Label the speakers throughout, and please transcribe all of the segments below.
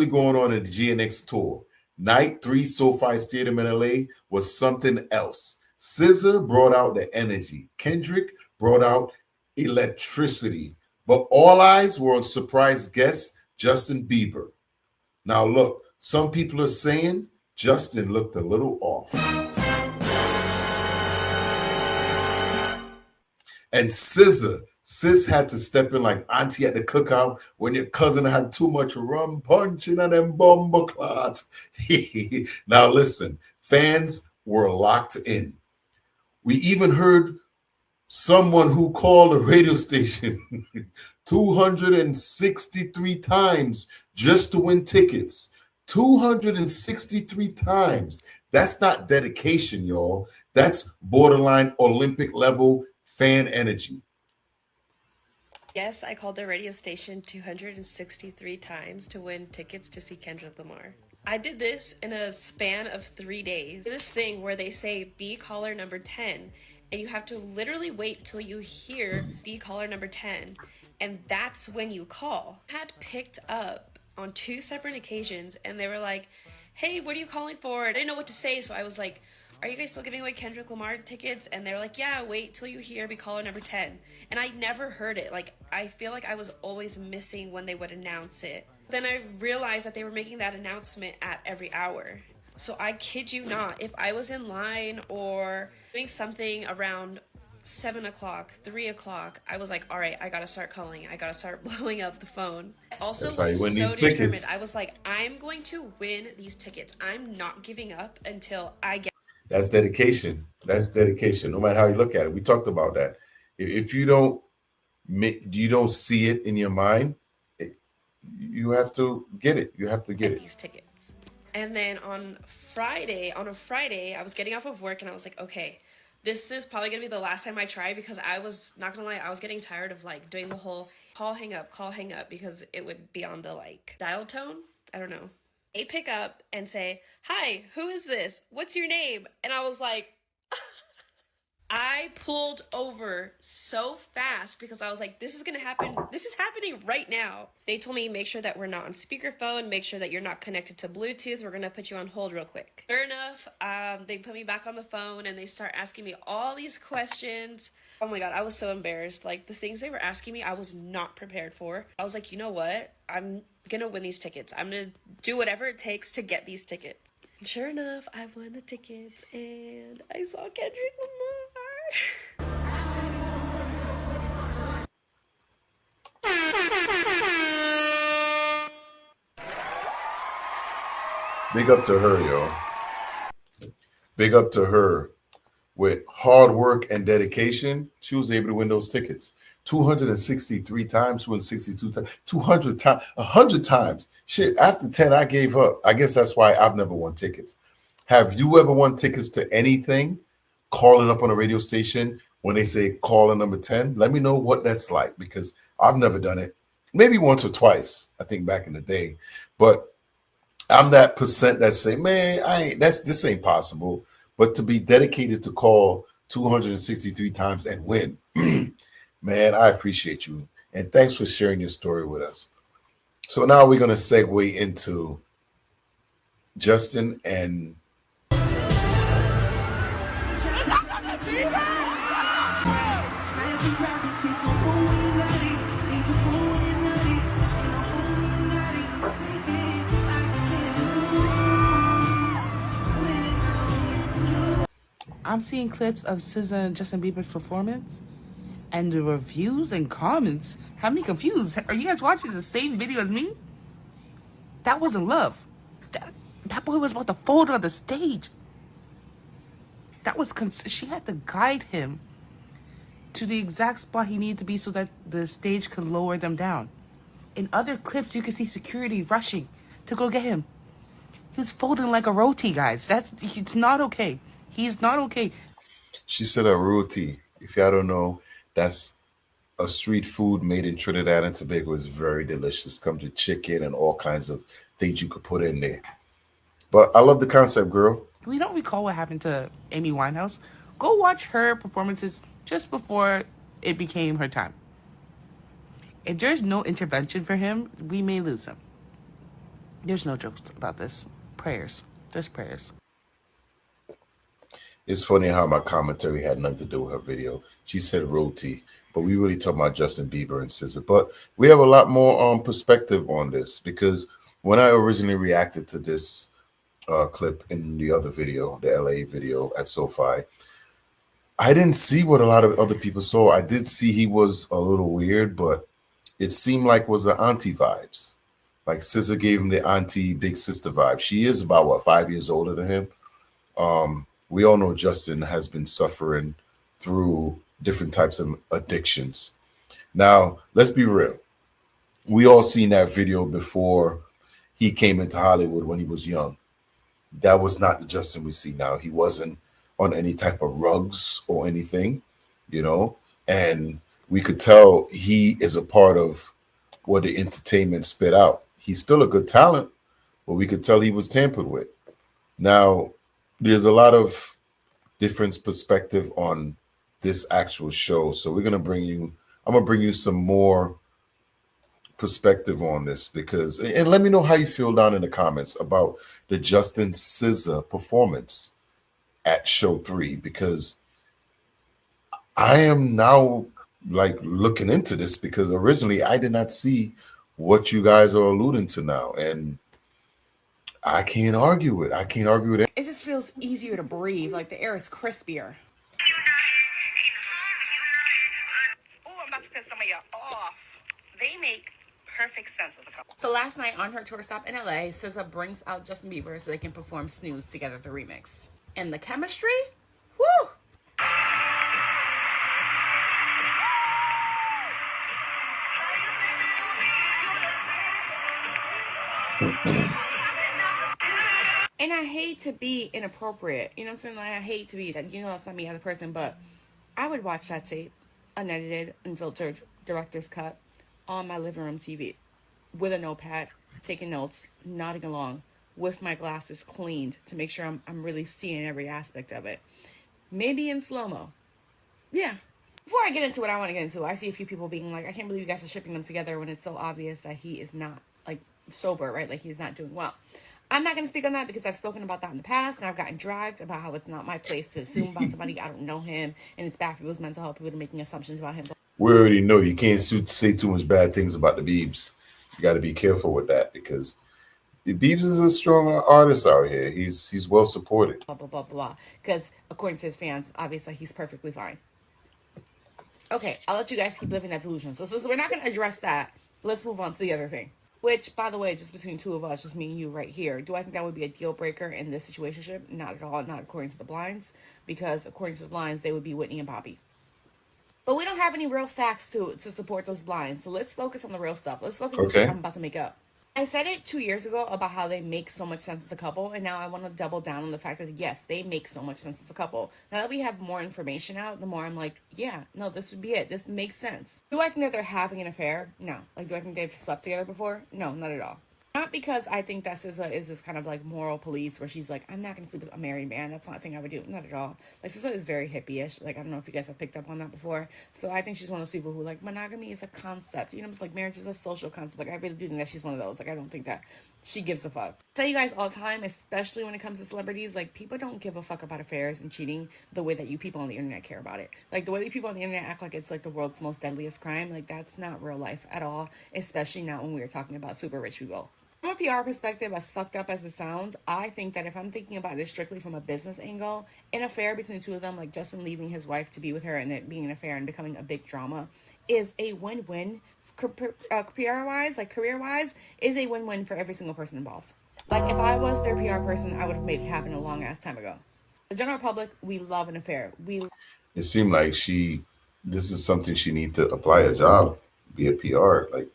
Speaker 1: really going on in the GNX tour? Night 3 SoFi Stadium in LA was something else. SZA brought out the energy. Kendrick brought out electricity. But all eyes were on surprise guest Justin Bieber. Now look, some people are saying Justin looked a little off. And Sis had to step in like auntie at the cookout when your cousin had too much rum punching and them bomber clots. Now listen, fans were locked in. We even heard someone who called a radio station 263 times just to win tickets. 263 times. That's not dedication, y'all. That's borderline Olympic level fan energy.
Speaker 2: Yes, I called the radio station 263 times to win tickets to see Kendrick Lamar. I did this in a span of 3 days. This thing where they say be caller number 10, and you have to literally wait till you hear be caller number 10, and that's when you call. I had picked up on 2 separate occasions, and they were like, hey, what are you calling for? I didn't know what to say, so I was like, are you guys still giving away Kendrick Lamar tickets? And they were like, yeah, wait till you hear be caller number 10. And I never heard it. Like, I feel like I was always missing when they would announce it. Then I realized that they were making that announcement at every hour. So I kid you not, if I was in line or doing something around 7 o'clock, 3 o'clock, I was like, all right, I gotta start calling. I gotta start blowing up the phone. I also was so determined. Tickets. I was like, I'm going to win these tickets. I'm not giving up until I get.
Speaker 1: That's dedication. That's dedication. No matter how you look at it, we talked about that. If you don't see it in your mind, you have to get it. You have to get it.
Speaker 2: These tickets. And then on a Friday, I was getting off of work and I was like, okay, this is probably gonna be the last time I try, because I was not gonna lie, I was getting tired of like doing the whole call hang up because it would be on the like dial tone. I don't know. They pick up and say, hi, who is this? What's your name? And I was like, I pulled over so fast because I was like, this is going to happen. This is happening right now. They told me, make sure that we're not on speakerphone. Make sure that you're not connected to Bluetooth. We're going to put you on hold real quick. Sure enough, they put me back on the phone and they start asking me all these questions. Oh my God, I was so embarrassed. Like, the things they were asking me, I was not prepared for. I was like, you know what? I'm going to win these tickets. I'm going to do whatever it takes to get these tickets. And sure enough, I won the tickets and I saw Kendrick Lamar.
Speaker 1: Big up to her, yo. Big up to her. With hard work and dedication, she was able to win those tickets. 263 times, 262 times, 200 times, 100 times. Shit, after 10, I gave up. I guess that's why I've never won tickets. Have you ever won tickets to anything? Calling up on a radio station when they say caller number 10? Let me know what that's like, because I've never done it. Maybe once or twice, I think, back in the day. But I'm that percent that say, man, this ain't possible. But to be dedicated to call 263 times and win, man, I appreciate you. And thanks for sharing your story with us. So now we're going to segue into Justin and
Speaker 3: I'm seeing clips of SZA and Justin Bieber's performance, and the reviews and comments have me confused. Are you guys watching the same video as me? That wasn't love. That boy was about to fold on the stage. That was she had to guide him to the exact spot he needed to be so that the stage could lower them down. In other clips, you can see security rushing to go get him. He was folding like a roti, guys. It's not okay. He's not okay.
Speaker 1: She said a roti. If y'all don't know, that's a street food made in Trinidad and Tobago. It's very delicious. Comes with chicken and all kinds of things you could put in there. But I love the concept, girl.
Speaker 3: We don't recall what happened to Amy Winehouse. Go watch her performances just before it became her time. If there's no intervention for him, we may lose him. There's no jokes about this. Prayers. There's prayers.
Speaker 1: It's funny how my commentary had nothing to do with her video. She said roti, but we really talking about Justin Bieber and SZA. But we have a lot more perspective on this because when I originally reacted to this clip in the other video, the LA video at SoFi, I didn't see what a lot of other people saw. I did see he was a little weird, but it seemed like was the auntie vibes. Like SZA gave him the auntie big sister vibe. She is about what 5 years older than him. We all know Justin has been suffering through different types of addictions. Now, let's be real. We all seen that video before he came into Hollywood when he was young. That was not the Justin we see now. He wasn't on any type of rugs or anything, you know, and we could tell he is a part of what the entertainment spit out. He's still a good talent, but we could tell he was tampered with. Now, there's a lot of different perspective on this actual show. So I'm gonna bring you some more perspective on this because, and let me know how you feel down in the comments about the Justin SZA performance at show 3, because I am now like looking into this because originally I did not see what you guys are alluding to now, and I can't argue it. I can't argue it.
Speaker 4: It just feels easier to breathe. Like the air is crispier. Oh, I'm about to piss some of y'all off. They make perfect sense as a couple. So last night on her tour stop in LA, SZA brings out Justin Bieber so they can perform Snooze together, the remix. And the chemistry? Woo! And I hate to be inappropriate. You know what I'm saying? Like, I hate to be that. You know, that's not me as a person, but I would watch that tape, unedited, unfiltered, director's cut, on my living room TV with a notepad, taking notes, nodding along, with my glasses cleaned to make sure I'm really seeing every aspect of it. Maybe in slow-mo. Yeah. Before I get into what I want to get into, I see a few people being like, I can't believe you guys are shipping them together when it's so obvious that he is not, like, sober, right? Like, he's not doing well. I'm not going to speak on that because I've spoken about that in the past, and I've gotten dragged about how it's not my place to assume about somebody. I don't know him, and it's bad for people's mental health. People are making assumptions about him.
Speaker 1: We already know you can't say too much bad things about the Biebs. You got to be careful with that because the Biebs is a strong artist out here. He's well supported.
Speaker 4: Blah, blah, blah, blah. Because according to his fans, obviously he's perfectly fine. Okay, I'll let you guys keep living that delusion. So since we're not going to address that, let's move on to the other thing. Which, by the way, just between two of us, just me and you right here. Do I think that would be a deal breaker in this situationship? Not at all. Not according to the blinds. Because according to the blinds, they would be Whitney and Bobby. But we don't have any real facts to support those blinds. So let's focus on the real stuff. Let's focus on the shit I'm about to make up. I said it 2 years ago about how they make so much sense as a couple, and now I want to double down on the fact that, yes, they make so much sense as a couple. Now that we have more information out, the more I'm like, yeah, no, this would be it. This makes sense. Do I think that they're having an affair? No. Like, do I think they've slept together before? No, not at all. Not because I think that SZA is this kind of like moral police where she's like, I'm not going to sleep with a married man. That's not a thing I would do. Not at all. Like, SZA is very hippie-ish. Like, I don't know if you guys have picked up on that before. So I think she's one of those people who, like, monogamy is a concept. You know, it's like marriage is a social concept. Like, I really do think that she's one of those. Like, I don't think that she gives a fuck. I tell you guys all the time, especially when it comes to celebrities, like, people don't give a fuck about affairs and cheating the way that you people on the internet care about it. Like, the way that people on the internet act like it's like the world's most deadliest crime, like, that's not real life at all, especially not when we're talking about super rich people. From a PR perspective, as fucked up as it sounds, I think that if I'm thinking about this strictly from a business angle, an affair between the two of them, like Justin leaving his wife to be with her and it being an affair and becoming a big drama, is a win-win. PR-wise, like career-wise, is a win-win for every single person involved. Like, if I was their PR person, I would have made it happen a long-ass time ago. The general public, we love an affair.
Speaker 1: It seemed like this is something she need to apply a job, be a PR. Like,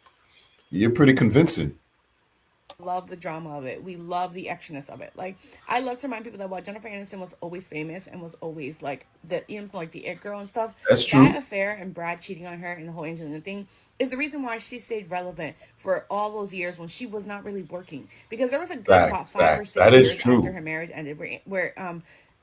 Speaker 1: you're pretty convincing.
Speaker 4: Love the drama of it. We love the extraness of it. Like, I love to remind people that while Jennifer Aniston was always famous and was always like the, you know, like the it girl and stuff.
Speaker 1: That's true.
Speaker 4: That affair and Brad cheating on her and the whole Angelina thing is the reason why she stayed relevant for all those years when she was not really working. Because there was a good about 5 or 6 years after her marriage ended where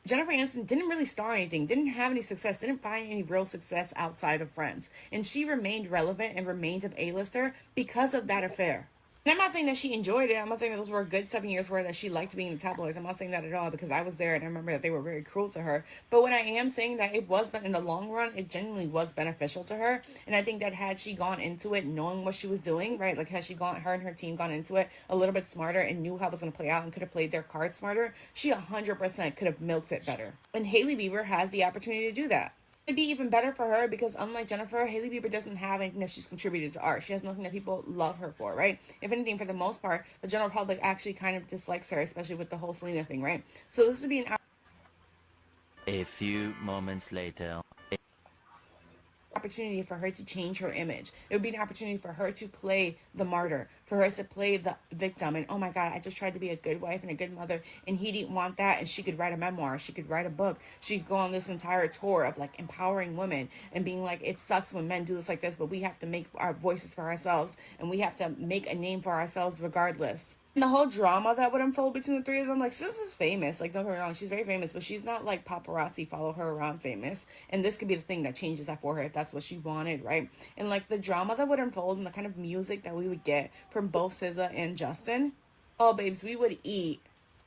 Speaker 4: Jennifer Aniston didn't really star anything, didn't have any success, didn't find any real success outside of Friends. And she remained relevant and remained an A-lister because of that affair. And I'm not saying that she enjoyed it. I'm not saying that those were a good 7 years for her, that she liked being in the tabloids. I'm not saying that at all, because I was there and I remember that they were very cruel to her. But what I am saying that it was, in the long run, it genuinely was beneficial to her. And I think that had she gone into it knowing what she was doing, right? Like, had she gone, her and her team gone into it a little bit smarter and knew how it was going to play out and could have played their cards smarter, she 100% could have milked it better. And Hailey Bieber has the opportunity to do that. It'd be even better for her because, unlike Jennifer, Hailey Bieber doesn't have anything that she's contributed to art. She has nothing that people love her for, right? If anything, for the most part, the general public actually kind of dislikes her, especially with the whole Selena thing, right? So this would be an
Speaker 5: A few moments later.
Speaker 4: opportunity for her to change her image. It would be an opportunity for her to play the martyr, for her to play the victim. And oh my God, I just tried to be a good wife and a good mother, and he didn't want that. And she could write a memoir, she could write a book, she could go on this entire tour of like empowering women and being like, it sucks when men do this like this, but we have to make our voices for ourselves and we have to make a name for ourselves regardless. And the whole drama that would unfold between the three of them, like, SZA's famous. Like, don't get me wrong, she's very famous, but she's not like paparazzi follow her around famous. And this could be the thing that changes that for her if that's what she wanted, right? And like the drama that would unfold and the kind of music that we would get from both SZA and Justin, oh, babes, we would eat.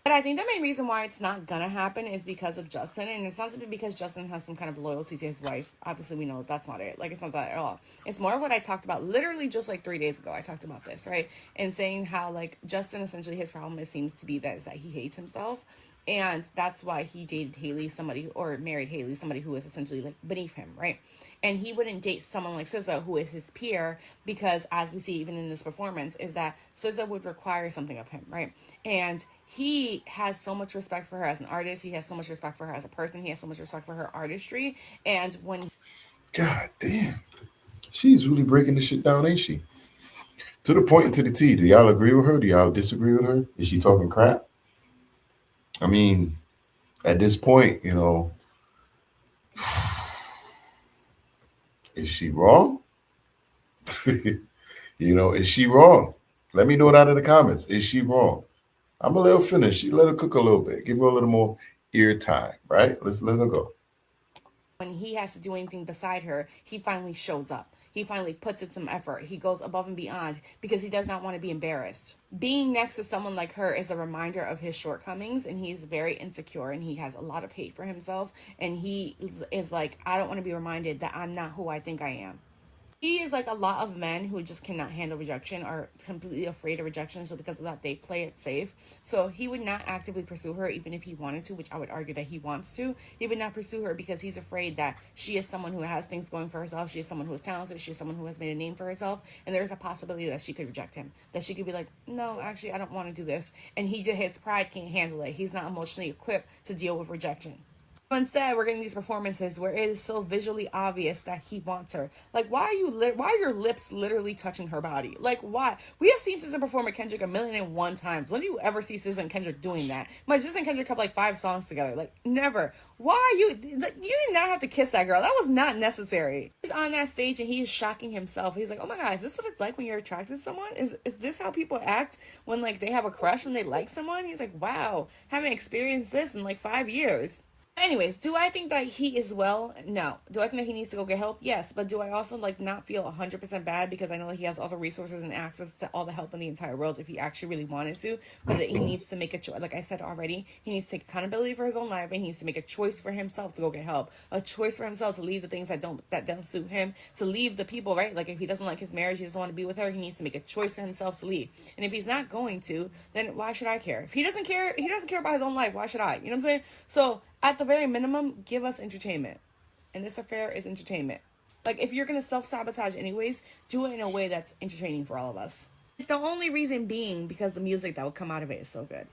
Speaker 4: But I think the main reason why it's not gonna happen is because of Justin, and it's not simply because Justin has some kind of loyalty to his wife. Obviously, we know that's not it. Like, it's not that at all. It's more of what I talked about literally just like 3 days ago. I talked about this, right? And saying how like Justin, essentially his problem, it seems to be that is that he hates himself. And that's why he dated Hailey, somebody, or married Hailey, somebody who is essentially like beneath him, right? And he wouldn't date someone like SZA, who is his peer, because as we see even in this performance, is that SZA would require something of him, right? And he has so much respect for her as an artist. He has so much respect for her as a person. He has so much respect for her artistry. And when
Speaker 1: God damn. She's really breaking this shit down, ain't she? To the point and to the T. Do y'all agree with her? Do y'all disagree with her? Is she talking crap? I mean, at this point, is she wrong? Is she wrong? Let me know that in the comments. Is she wrong? I'm gonna let her finish. Let her cook a little bit. Give her a little more ear time, right? Let's let her go.
Speaker 4: when he has to do anything beside her, he finally shows up. He finally puts in some effort. He goes above and beyond because he does not want to be embarrassed. Being next to someone like her is a reminder of his shortcomings, and he's very insecure and he has a lot of hate for himself. And he is like, I don't want to be reminded that I'm not who I think I am. He is like a lot of men who just cannot handle rejection, are completely afraid of rejection. So because of that, they play it safe. So he would not actively pursue her even if he wanted to, which I would argue that he wants to. He would not pursue her because he's afraid that she is someone who has things going for herself. She is someone who is talented. She is someone who has made a name for herself. And there's a possibility that she could reject him. That she could be like, no, actually, I don't want to do this. And his pride can't handle it. He's not emotionally equipped to deal with rejection. Instead, we're getting these performances where it is so visually obvious that he wants her. Like, why are your lips literally touching her body? Like, why? We have seen SZA perform with Kendrick 1,000,001 times. When do you ever see SZA and Kendrick doing that? My SZA and Kendrick have like 5 songs together. Like, never. Why you did not have to kiss that girl? That was not necessary. He's on that stage and he is shocking himself. He's like, oh my God, is this what it's like when you're attracted to someone? Is this how people act when like they have a crush, when they like someone? He's like, wow, haven't experienced this in like 5 years. Anyways, do I think that he is well? No. Do I think that he needs to go get help? Yes. But do I also like not feel 100% bad because I know that he has all the resources and access to all the help in the entire world if he actually really wanted to, but that he needs to make a choice. Like I said already, he needs to take accountability for his own life, and he needs to make a choice for himself to go get help. A choice for himself to leave the things that don't suit him, to leave the people, right? Like if he doesn't like his marriage, he doesn't want to be with her, he needs to make a choice for himself to leave. And if he's not going to, then why should I care? If he doesn't care about his own life, why should I? You know what I'm saying? So at the very minimum, give us entertainment. And this affair is entertainment. Like, if you're going to self-sabotage anyways, do it in a way that's entertaining for all of us. The only reason being because the music that would come out of it is so good.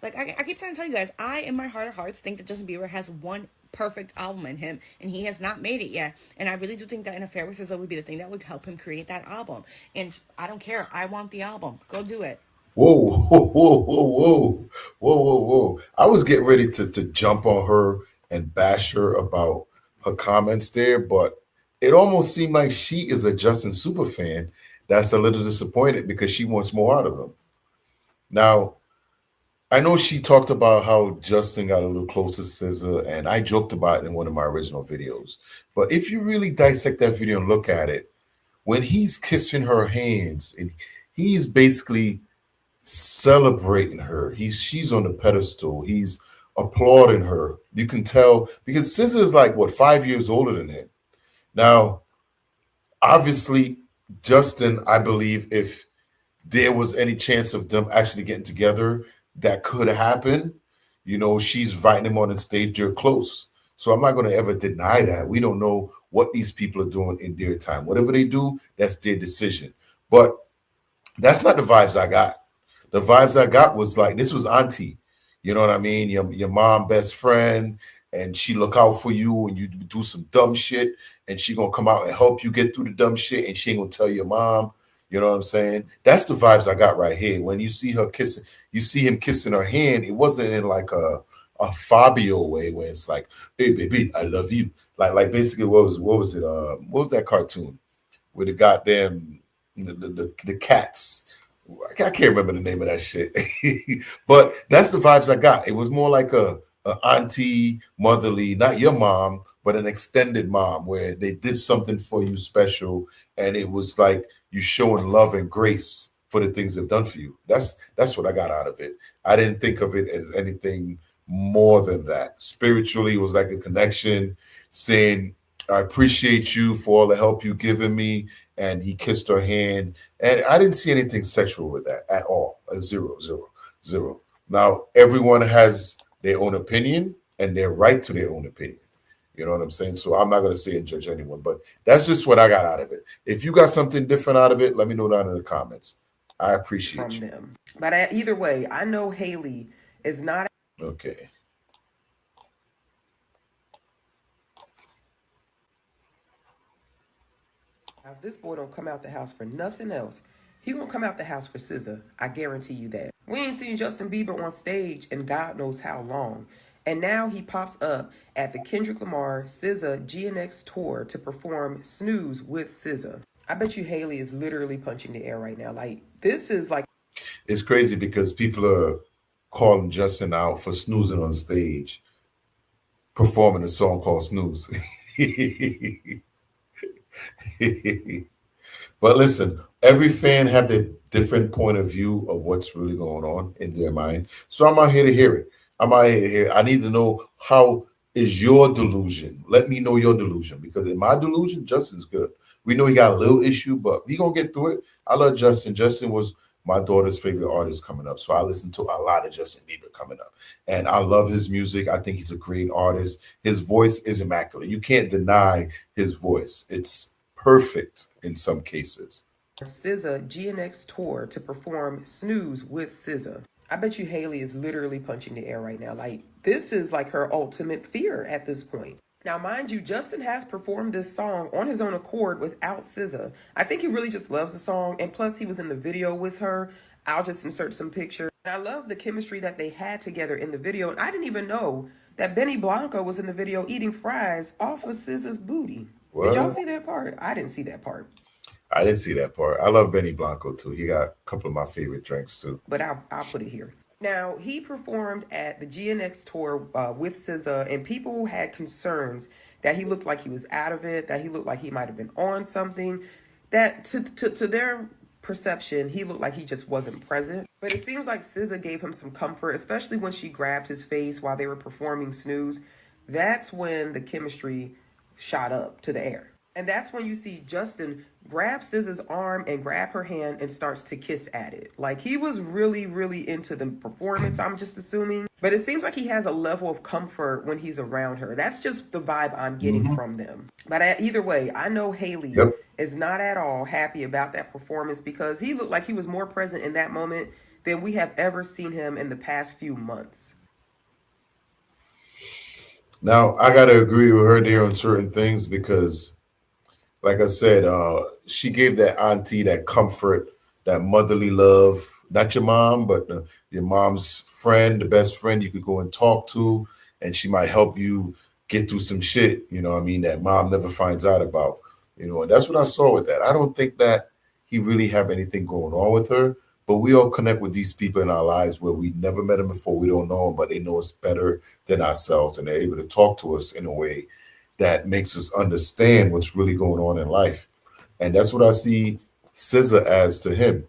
Speaker 4: Like, I keep trying to tell you guys, I, in my heart of hearts, think that Justin Bieber has one perfect album in him, and he has not made it yet. And I really do think that An Affair with SZA would be the thing that would help him create that album. And I don't care. I want the album. Go do it.
Speaker 1: Whoa, whoa, whoa, whoa, whoa, whoa, whoa, whoa. I was getting ready to jump on her and bash her about her comments there, but it almost seemed like she is a Justin super fan that's a little disappointed because she wants more out of him. Now, I know she talked about how Justin got a little close to SZA, and I joked about it in one of my original videos. But if you really dissect that video and look at it, when he's kissing her hands and he's basically celebrating her. She's on the pedestal. He's applauding her. You can tell because SZA is like what 5 years older than him. Now, obviously, Justin, I believe if there was any chance of them actually getting together, that could happen. You know, she's inviting him on the stage. They're close. So I'm not going to ever deny that. We don't know what these people are doing in their time. Whatever they do, that's their decision. But that's not the vibes I got. The vibes I got was like, this was auntie. You know what I mean? Your mom best friend, and she look out for you when you do some dumb shit, and she gonna come out and help you get through the dumb shit, and she ain't gonna tell your mom. You know what I'm saying? That's the vibes I got right here. When you see her kissing, you see him kissing her hand. It wasn't in like a Fabio way where it's like, hey baby, I love you. Like basically what was it? What was that cartoon with the goddamn the cats? I can't remember the name of that shit. But that's the vibes I got. It was more like a auntie, motherly, not your mom, but an extended mom where they did something for you special, and it was like you showing love and grace for the things they've done for you. That's what I got out of it. I didn't think of it as anything more than that. Spiritually, it was like a connection saying, I appreciate you for all the help you've given me. And he kissed her hand. And I didn't see anything sexual with that at all. Zero. Now, everyone has their own opinion and they're right to their own opinion. You know what I'm saying? So I'm not going to say and judge anyone, but that's just what I got out of it. If you got something different out of it, let me know down in the comments. I appreciate
Speaker 6: from
Speaker 1: you.
Speaker 6: them. But either way, I know Haley is not.
Speaker 1: Okay.
Speaker 6: If this boy don't come out the house for nothing else, he gonna come out the house for SZA. I guarantee you that. We ain't seen Justin Bieber on stage in God knows how long. And now he pops up at the Kendrick Lamar SZA GNX tour to perform Snooze with SZA. I bet you Haley is literally punching the air right now. Like, this is like...
Speaker 1: It's crazy because people are calling Justin out for snoozing on stage, performing a song called Snooze. But listen, every fan have their different point of view of what's really going on in their mind. So I'm out here to hear it. I need to know, how is your delusion? Let me know your delusion, because in my delusion, Justin's good. We know he got a little issue, but he gonna get through it. I love Justin. Justin was my daughter's favorite artist coming up. So I listen to a lot of Justin Bieber coming up. And I love his music. I think he's a great artist. His voice is immaculate. You can't deny his voice. It's perfect in some cases.
Speaker 6: SZA GNX tour to perform Snooze with SZA. I bet you Haley is literally punching the air right now. Like, this is like her ultimate fear at this point. Now, mind you, Justin has performed this song on his own accord without SZA. I think he really just loves the song, and plus he was in the video with her. I'll just insert some pictures. And I love the chemistry that they had together in the video, and I didn't even know that Benny Blanco was in the video eating fries off of SZA's booty. What? Did y'all see that part? I didn't see that part.
Speaker 1: I didn't see that part. I love Benny Blanco too. He got a couple of my favorite drinks too.
Speaker 6: But I'll put it here. Now, he performed at the GNX tour with SZA, and people had concerns that he looked like he was out of it, that he looked like he might have been on something, that to their perception, he looked like he just wasn't present. But it seems like SZA gave him some comfort, especially when she grabbed his face while they were performing Snooze. That's when the chemistry shot up to the air. And that's when you see Justin grab SZA's arm and grab her hand and starts to kiss at it. Like, he was really, really into the performance, I'm just assuming. But it seems like he has a level of comfort when he's around her. That's just the vibe I'm getting from them. But either way, I know Haley is not at all happy about that performance, because he looked like he was more present in that moment than we have ever seen him in the past few months.
Speaker 1: Now, I got to agree with her there on certain things, because like I said, she gave that auntie that comfort, that motherly love. Not your mom, but your mom's friend, the best friend you could go and talk to, and she might help you get through some shit, you know what I mean, that mom never finds out about. You know, and that's what I saw with that. I don't think that he really have anything going on with her, but we all connect with these people in our lives where we never met them before. We don't know them, but they know us better than ourselves, and they're able to talk to us in a way that makes us understand what's really going on in life. And that's what I see SZA as to him.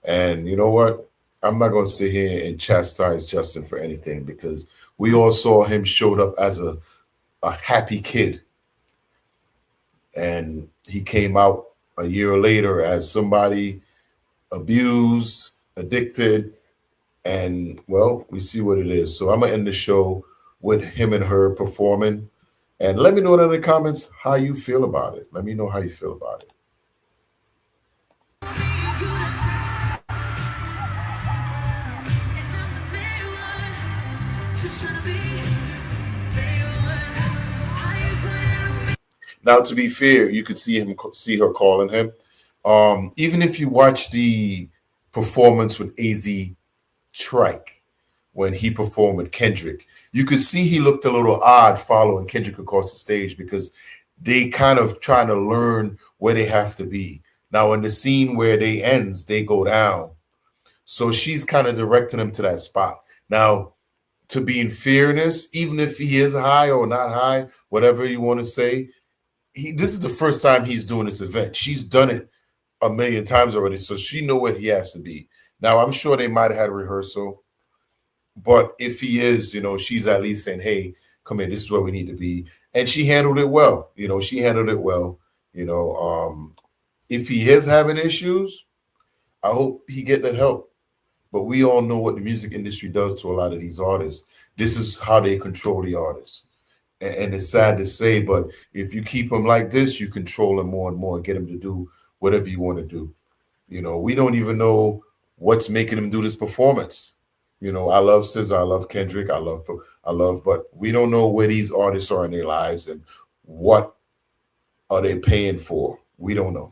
Speaker 1: And you know what? I'm not going to sit here and chastise Justin for anything because we all saw him showed up as a happy kid. And he came out a year later as somebody abused, addicted, and well, we see what it is. So I'm going to end the show with him and her performing. And let me know in the comments how you feel about it. Let me know how you feel about it. Now, to be fair, you could see her calling him. Even if you watch the performance with AZ Trike when he performed with Kendrick, you could see he looked a little odd following Kendrick across the stage because they kind of trying to learn where they have to be. Now, in the scene where they ends, they go down. So she's kind of directing him to that spot. Now, to be in fairness, even if he is high or not high, whatever you want to say, this is the first time he's doing this event. She's done it a million times already, so she know what he has to be. Now, I'm sure they might have had a rehearsal, but if he is, she's at least saying, hey, come here, this is where we need to be. And she handled it well. She handled it well. If he is having issues, I hope he get that help. But we all know what the music industry does to a lot of these artists. This is how they control the artists. And it's sad to say, but if you keep them like this, you control them more and more and get them to do whatever you want to do. We don't even know what's making them do this performance. I love SZA, I love Kendrick, I love, but we don't know where these artists are in their lives and what are they paying for. We don't know.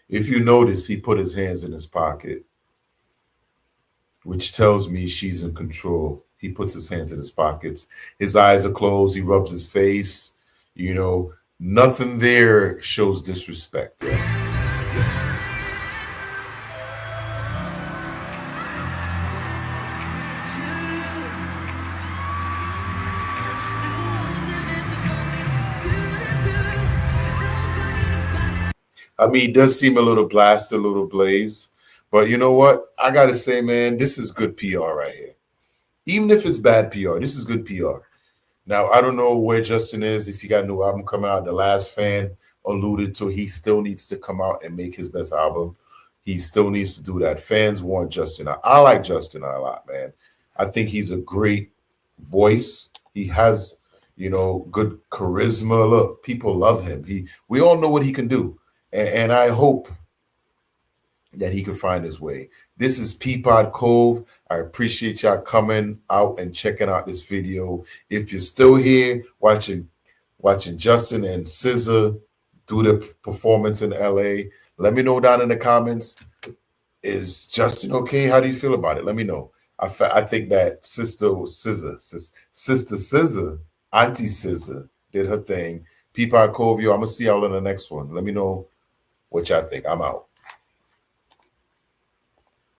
Speaker 1: If you notice, he put his hands in his pocket, which tells me she's in control. He puts his hands in his pockets. His eyes are closed. He rubs his face. Nothing there shows disrespect. I mean, it does seem a little blasted, a little blazed. But you know what? I got to say, man, this is good PR right here. Even if it's bad PR, this is good PR. Now, I don't know where Justin is. If he got a new album coming out, the last fan alluded to he still needs to come out and make his best album. He still needs to do that. Fans want Justin. I like Justin a lot, man. I think he's a great voice. He has, good charisma. Look, people love him. We all know what he can do. And I hope that he can find his way. This is peepodcove. I appreciate y'all coming out and checking out this video. If you're still here watching Justin and SZA do the performance in LA, let me know down in the comments. Is Justin okay? How do you feel about it? Let me know. I think that sister SZA, auntie SZA did her thing. Peepodcove, I'm gonna see y'all in the next one. Let me know what y'all think. I'm out.